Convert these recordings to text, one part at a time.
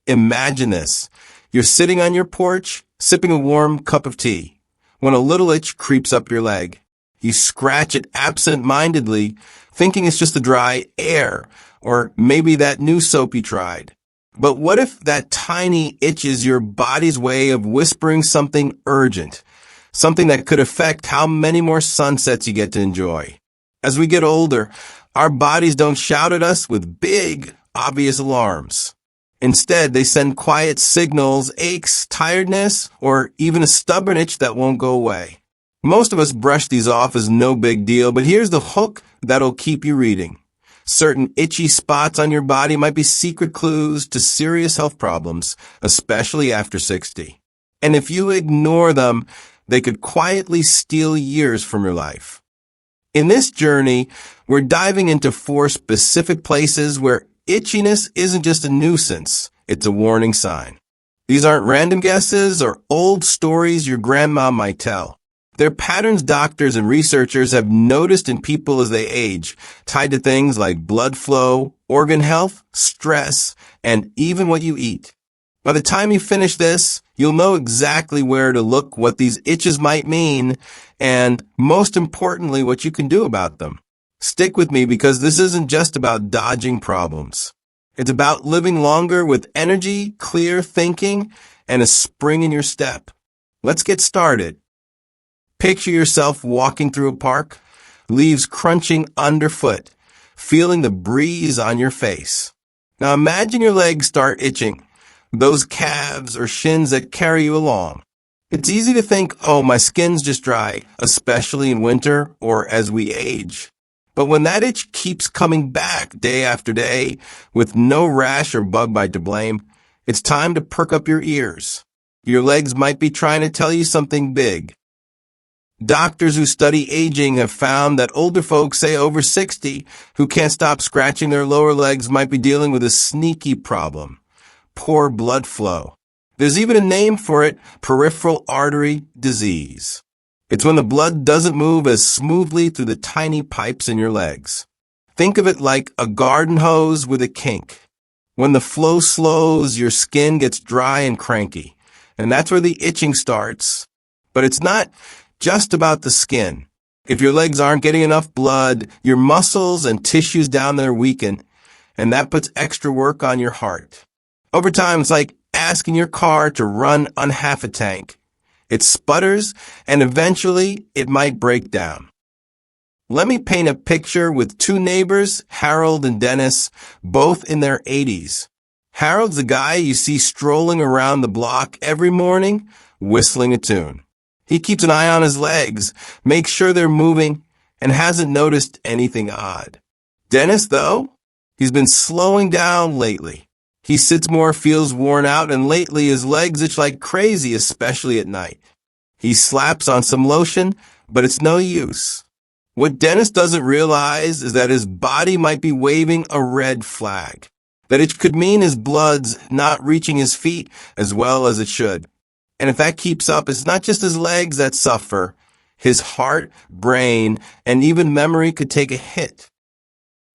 Imagine this. You're sitting on your porch, sipping a warm cup of tea, when a little itch creeps up your leg. You scratch it absent-mindedly, thinking it's just the dry air, or maybe that new soap you tried. But what if that tiny itch is your body's way of whispering something urgent, something that could affect how many more sunsets you get to enjoy? As we get older, our bodies don't shout at us with big, obvious alarms. Instead, they send quiet signals, aches, tiredness, or even a stubborn itch that won't go away. Most of us brush these off as no big deal, but here's the hook that'll keep you reading. Certain itchy spots on your body might be secret clues to serious health problems, especially after 60. And if you ignore them, they could quietly steal years from your life. In this journey, we're diving into 4 specific places where itchiness isn't just a nuisance, it's a warning sign. These aren't random guesses or old stories your grandma might tell. They're patterns doctors and researchers have noticed in people as they age, tied to things like blood flow, organ health, stress, and even what you eat. By the time you finish this, you'll know exactly where to look, what these itches might mean, and most importantly, what you can do about them. Stick with me because this isn't just about dodging problems. It's about living longer with energy, clear thinking, and a spring in your step. Let's get started. Picture yourself walking through a park, leaves crunching underfoot, feeling the breeze on your face. Now imagine your legs start itching, those calves or shins that carry you along. It's easy to think, oh, my skin's just dry, especially in winter or as we age. But when that itch keeps coming back day after day with no rash or bug bite to blame, it's time to perk up your ears. Your legs might be trying to tell you something big. Doctors who study aging have found that older folks, say over 60, who can't stop scratching their lower legs might be dealing with a sneaky problem: poor blood flow. There's even a name for it: peripheral artery disease. It's when the blood doesn't move as smoothly through the tiny pipes in your legs. Think of it like a garden hose with a kink. When the flow slows, your skin gets dry and cranky, and that's where the itching starts. But it's not just about the skin. If your legs aren't getting enough blood, your muscles and tissues down there weaken, and that puts extra work on your heart. Over time, it's like asking your car to run on half a tank. It sputters, and eventually it might break down. Let me paint a picture with 2 neighbors, Harold and Dennis, both in their 80s. Harold's the guy you see strolling around the block every morning, whistling a tune. He keeps an eye on his legs, makes sure they're moving, and hasn't noticed anything odd. Dennis, though, he's been slowing down lately. He sits more, feels worn out, and lately his legs itch like crazy, especially at night. He slaps on some lotion, but it's no use. What Dennis doesn't realize is that his body might be waving a red flag, that it could mean his blood's not reaching his feet as well as it should. And if that keeps up, it's not just his legs that suffer. His heart, brain, and even memory could take a hit.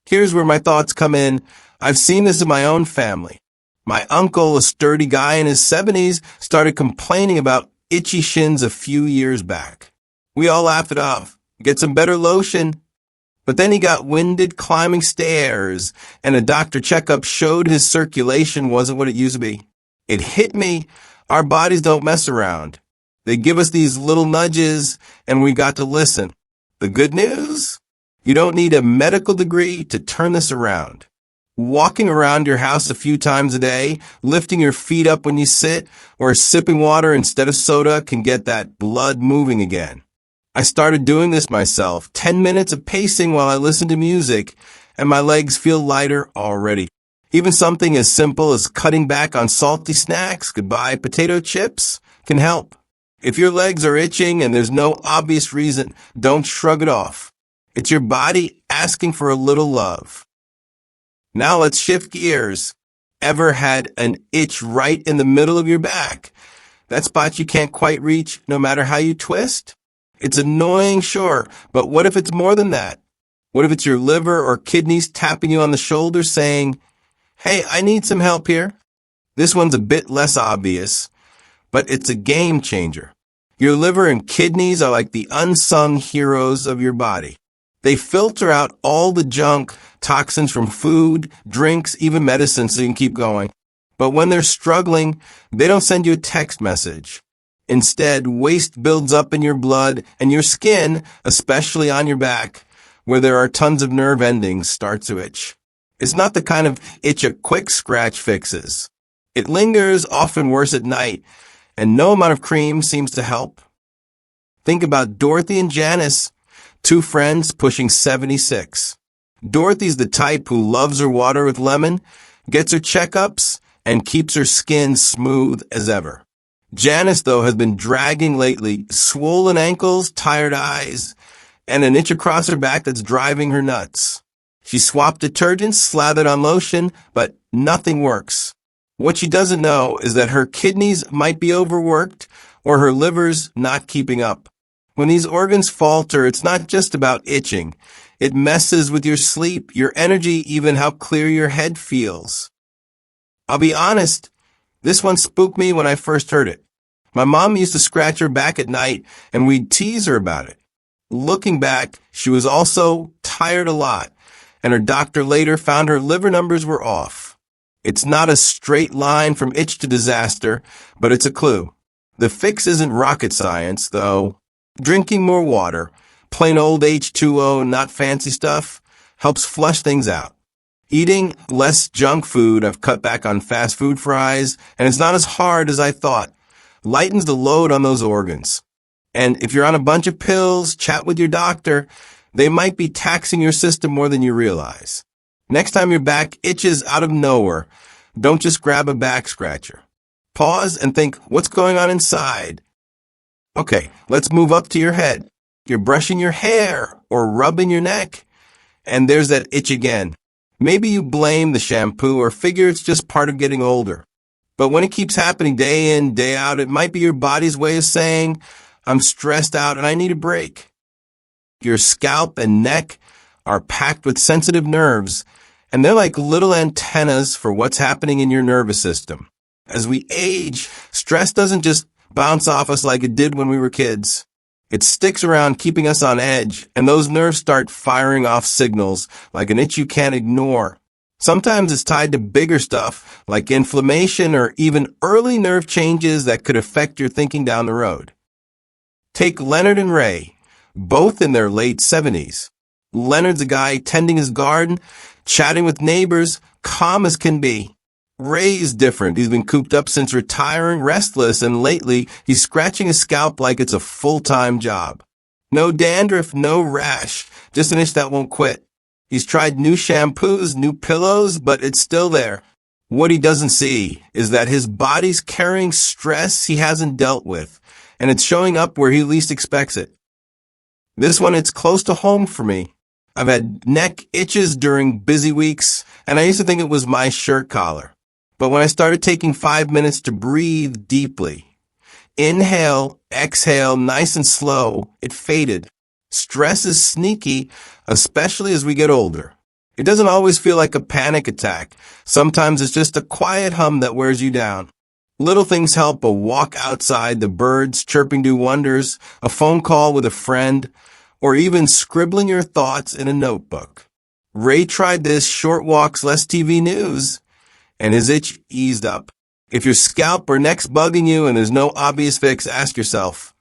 Here's where my thoughts come in. I've seen this in my own family. My uncle, a sturdy guy in his 70s, started complaining about itchy shins a few years back. We all laughed it off. Get some better lotion. But then he got winded climbing stairs, and a doctor checkup showed his circulation wasn't what it used to be. It hit me. Our bodies don't mess around. They give us these little nudges, and we got to listen. The good news? You don't need a medical degree to turn this around. Walking around your house a few times a day, lifting your feet up when you sit, or sipping water instead of soda can get that blood moving again. I started doing this myself, 10 minutes of pacing while I listen to music, and my legs feel lighter already. Even something as simple as cutting back on salty snacks, goodbye potato chips, can help. If your legs are itching and there's no obvious reason, don't shrug it off. It's your body asking for a little love. Now let's shift gears. Ever had an itch right in the middle of your back? That spot you can't quite reach no matter how you twist? It's annoying, sure, but what if it's more than that? What if it's your liver or kidneys tapping you on the shoulder saying, hey, I need some help here? This one's a bit less obvious, but it's a game changer. Your liver and kidneys are like the unsung heroes of your body. They filter out all the junk, toxins from food, drinks, even medicine so you can keep going. But when they're struggling, they don't send you a text message. Instead, waste builds up in your blood, and your skin, especially on your back, where there are tons of nerve endings, starts to itch. It's not the kind of itch a quick scratch fixes. It lingers, often worse at night, and no amount of cream seems to help. Think about Dorothy and Janice, two friends pushing 76. Dorothy's the type who loves her water with lemon, gets her checkups, and keeps her skin smooth as ever. Janice, though, has been dragging lately, swollen ankles, tired eyes, and an itch across her back that's driving her nuts. She swapped detergents, slathered on lotion, but nothing works. What she doesn't know is that her kidneys might be overworked or her liver's not keeping up. When these organs falter, it's not just about itching. It messes with your sleep, your energy, even how clear your head feels. I'll be honest, this one spooked me when I first heard it. My mom used to scratch her back at night, and we'd tease her about it. Looking back, she was also tired a lot, and her doctor later found her liver numbers were off. It's not a straight line from itch to disaster, but it's a clue. The fix isn't rocket science, though. Drinking more water, plain old H2O, not fancy stuff, helps flush things out. Eating less junk food, I've cut back on fast food fries, and it's not as hard as I thought. Lightens the load on those organs. And if you're on a bunch of pills, chat with your doctor. They might be taxing your system more than you realize. Next time your back itches out of nowhere, don't just grab a back scratcher. Pause and think, what's going on inside? Okay, let's move up to your head. You're brushing your hair or rubbing your neck, and there's that itch again. Maybe you blame the shampoo or figure it's just part of getting older. But when it keeps happening day in, day out, it might be your body's way of saying, I'm stressed out and I need a break. Your scalp and neck are packed with sensitive nerves, and they're like little antennas for what's happening in your nervous system. As we age, stress doesn't just bounce off us like it did when we were kids. It sticks around, keeping us on edge, and those nerves start firing off signals like an itch you can't ignore. Sometimes it's tied to bigger stuff, like inflammation or even early nerve changes that could affect your thinking down the road. Take Leonard and Ray, both in their late 70s. Leonard's a guy tending his garden, chatting with neighbors, calm as can be. Ray's different. He's been cooped up since retiring, restless, and lately he's scratching his scalp like it's a full-time job. No dandruff, no rash, just an itch that won't quit. He's tried new shampoos, new pillows, but it's still there. What he doesn't see is that his body's carrying stress he hasn't dealt with, and it's showing up where he least expects it. This one, it's close to home for me. I've had neck itches during busy weeks, and I used to think it was my shirt collar. But when I started taking 5 minutes to breathe deeply, inhale, exhale, nice and slow, it faded. Stress is sneaky, especially as we get older. It doesn't always feel like a panic attack. Sometimes it's just a quiet hum that wears you down. Little things help: a walk outside, the birds chirping do wonders, a phone call with a friend, or even scribbling your thoughts in a notebook. Ray tried this: short walks, less TV news, and his itch eased up. If your scalp or neck's bugging you and there's no obvious fix, ask yourself,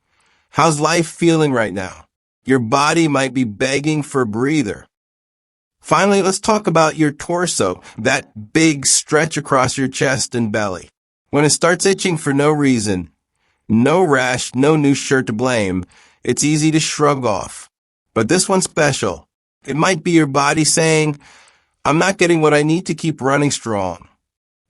how's life feeling right now? Your body might be begging for a breather. Finally, let's talk about your torso, that big stretch across your chest and belly. When it starts itching for no reason, no rash, no new shirt to blame, it's easy to shrug off. But this one's special. It might be your body saying, I'm not getting what I need to keep running strong.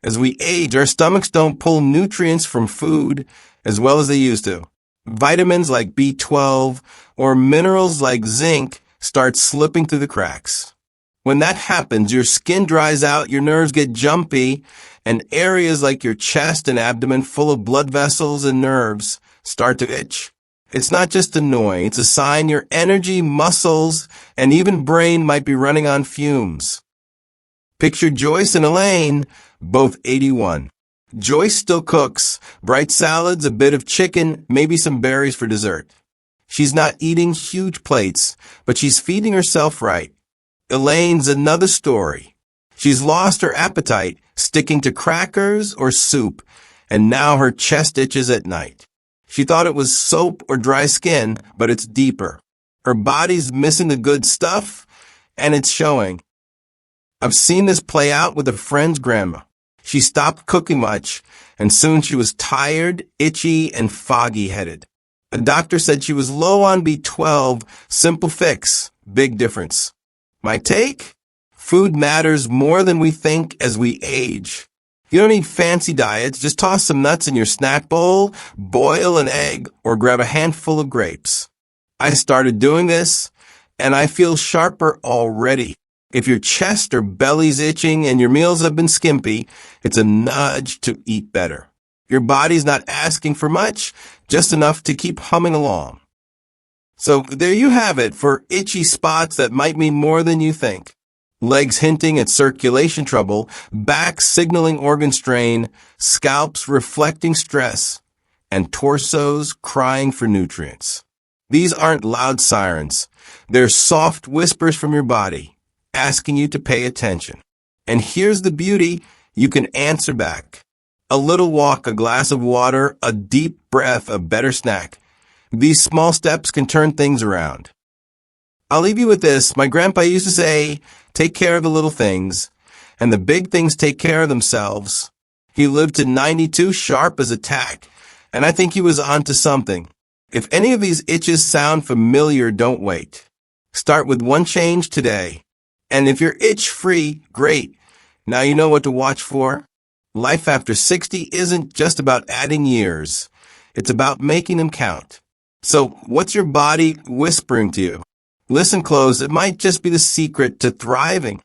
As we age, our stomachs don't pull nutrients from food as well as they used to. Vitamins like B12 or minerals like zinc start slipping through the cracks. When that happens, your skin dries out, your nerves get jumpy, and areas like your chest and abdomen full of blood vessels and nerves start to itch. It's not just annoying, it's a sign your energy, muscles, and even brain might be running on fumes. Picture Joyce and Elaine, both 81. Joyce still cooks, bright salads, a bit of chicken, maybe some berries for dessert. She's not eating huge plates, but she's feeding herself right. Elaine's another story. She's lost her appetite, sticking to crackers or soup, and now her chest itches at night. She thought it was soap or dry skin, but it's deeper. Her body's missing the good stuff, and it's showing. I've seen this play out with a friend's grandma. She stopped cooking much, and soon she was tired, itchy, and foggy-headed. A doctor said she was low on B12, simple fix, big difference. My take? Food matters more than we think as we age. You don't need fancy diets, just toss some nuts in your snack bowl, boil an egg, or grab a handful of grapes. I started doing this, and I feel sharper already. If your chest or belly's itching and your meals have been skimpy, it's a nudge to eat better. Your body's not asking for much, just enough to keep humming along. So there you have it for itchy spots that might mean more than you think. Legs hinting at circulation trouble, back signaling organ strain, scalps reflecting stress, and torsos crying for nutrients. These aren't loud sirens. They're soft whispers from your body, asking you to pay attention. And here's the beauty, you can answer back. A little walk, a glass of water, a deep breath, a better snack. These small steps can turn things around. I'll leave you with this. My grandpa used to say, take care of the little things, and the big things take care of themselves. He lived to 92, sharp as a tack, and I think he was onto something. If any of these itches sound familiar, don't wait. Start with one change today. And if you're itch-free, great. Now you know what to watch for. Life after 60 isn't just about adding years. It's about making them count. So what's your body whispering to you? Listen close. It might just be the secret to thriving.